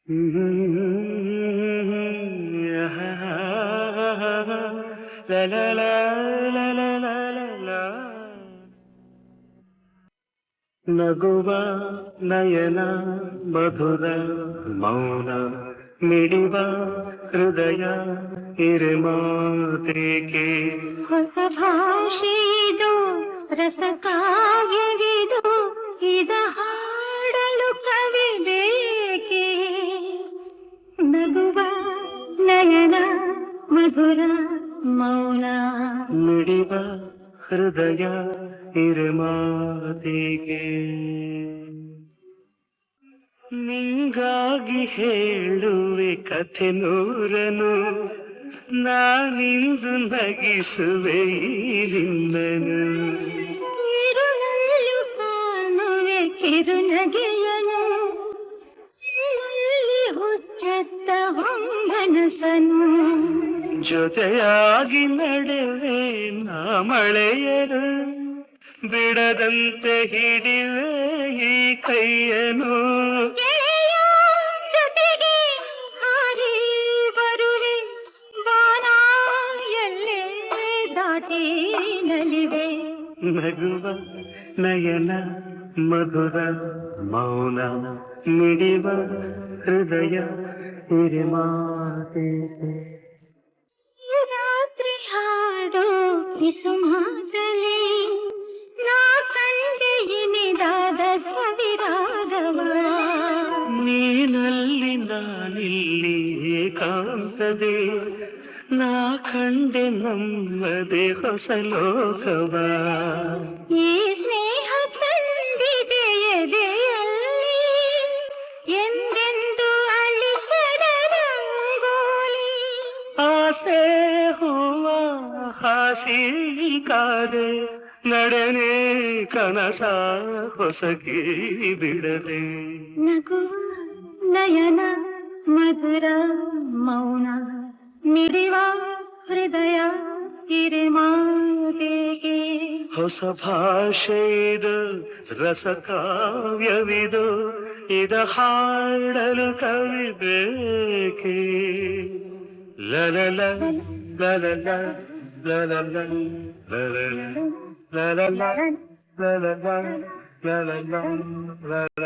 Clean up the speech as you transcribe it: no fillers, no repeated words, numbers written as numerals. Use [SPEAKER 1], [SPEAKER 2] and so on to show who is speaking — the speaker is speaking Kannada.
[SPEAKER 1] La la la la la la la la. ನಗುವ ನಯನ ಮಧುರ ಮೌನ ಮಿಡಿವ ಹೃದಯ ಹಿರಿಮಾತೇಕೆ
[SPEAKER 2] ಹೊಸ ಭಾಷೆದು ರಸ ಕಾವ್ಯವಿದು ಇದ ಹಾಡಲು ಕವಿ ಬೇಕೆ ನಗುವ ನಯನ ಮಧುರ ಮೌನ
[SPEAKER 1] ಮಿಡಿವ ಹೃದಯ ಹಿರಿಮಾತೇಕೆ ನಿಂಗಾಗಿ ಹೇಳುವೆ ಕಥೆ ನೂರನು ನಾನಿಂದು ನಗಿಸುವೆ ನಿನ್ನನು
[SPEAKER 2] ಇರುಳಲ್ಲೂ ಕಾಣುವೆ ಕಿರುನಗೆಯನು ಇಲ್ಲಿ ಹುಚ್ಚೆತ್ತ ಹೊಂಗನಸನು
[SPEAKER 1] ಜೊತೆಯಾಗಿ ನಡೆವೆ ನಾ ಮಳೆಯರು ಬಿಡದಂತೆ ಹಿಡಿವೆ ಈ ಕೈಯನು
[SPEAKER 2] ಜೊತೆಗೆ ಹಾರಿ ಬರುವೆ ಬಾನ ಎಲ್ಲೇ ದಾಟಿ ನಲಿವೆ
[SPEAKER 1] ನಗುವ ನಯನ ಮಧುರ ಮೌನ ಮಿಡಿವ ಹೃದಯ ಹಿರಿಮಾತೇಕೆ
[SPEAKER 2] ರಾತ್ರಿ ಹಾಡೋ ಪಿಸುಮಾತಲಿ ನಾ ಕಂಡೆ ಇನಿದಾದ ಸವಿರಾಗವ
[SPEAKER 1] ನೀನಲ್ಲಿ ನಾನಿಲ್ಲಿ ಏಕಾಂತದೆ ನಾ ಕಂಡೆ ನಮ್ಮದೆ ಹೊಸ ಲೋಕವ
[SPEAKER 2] ಈ ಸ್ನೇಹ ತಂದಿದೆ ಎದೆಯಲ್ಲಿ ಎಂದೆಂದು ಅಳಿಸದ ರಂಗೋಲಿ
[SPEAKER 1] ಆಸೆ ಹೂವ ಹಾಸಿ ಕಾದೆ ನಡೆನೆ ಕನಸ ಹೊಸಕಿ ಬಿಡದೆ
[SPEAKER 2] ನಗುವ ನಯನ ಮಧುರ ಮೌನ ಮಿಡಿವ ಹೃದಯ ಹಿರಿಮಾತೆಗೆ
[SPEAKER 1] ಹೊಸ ಭಾಷೆ ಇದು ರಸ ಕಾವ್ಯವಿದು ಇದ ಹಾಡಲು ಕವಿ ಬೇಕೆ ಲಲಲ ಲಲಲ ಲಲಲ ಲಲಲ ಲಲಲ ಲಲಲ ಲಲಲ ಲಲಲ